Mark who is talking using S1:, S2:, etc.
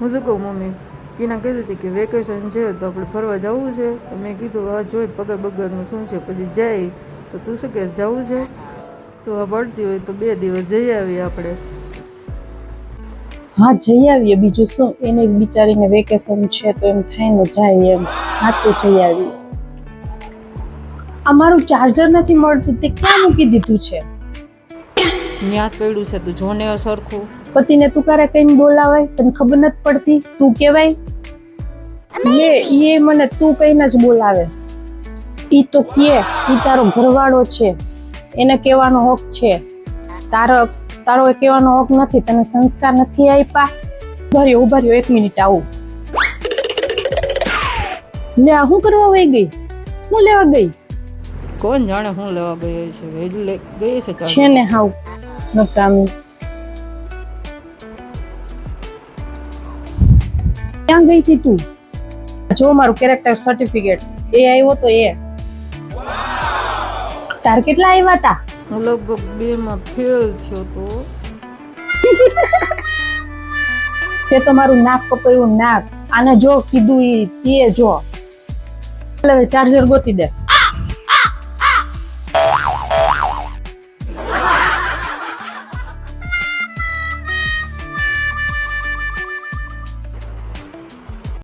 S1: હું શું કહું મમ્મી, કીના કહેતી હતી કે વેકેશન છે તો આપણે ફરવા જવું છે. તો મેં કીધું હા જોઈ પગાર બગારનું શું છે, પછી જાય તો તું શું કહે જવું છે? તો આ પડતી હોય તો 2 દિવસ જઈ આવીએ આપણે.
S2: હા જઈ આવીએ, બીજું શું, એને બિચારીને વેકેશન છે તો એમ થાય ને જાય એમ. હા તો જઈ આવીએ. અમારું ચાર્જર નથી મળતું, તે ક્યાં મૂકી દીધું છે?
S1: ન્યા જ પડ્યું છે, તું જોને સરખું.
S2: પતિને તું કરે કઈને બોલાવાય, તને ખબર નથી પડતી? તું કેવાય લે, ઈ મને તું કઈને જ બોલાવેશ. ઈ તો કે ઈ તારો ઘરવાળો છે, એને કહેવાનો હક છે. તારો કહેવાનો હક નથી, તને સંસ્કાર નથી આપ્યા. ઉભા રહ્યો 1 મિનિટ આવું. લે આ શું કરવા વઈ ગઈ? હું લેવા ગઈ?
S1: કોણ જાણે હું લેવા ગઈ છે, એટલે ગઈ છે
S2: છે ને હાવ નકામી. ક્યાં ગઈ હતી તું? જો મારું કેરેક્ટર સર્ટિફિકેટ એ આવ્યો તો એ. તાર કેટલા આવ્યા હતા?
S1: હું લગભગ 2 માં ફેલ થયો તો.
S2: તે તો મારું નાક કપાયું, નાક. આને જો કીધું ઈ તે જો. હવે ચાર્જર ગોતી દે.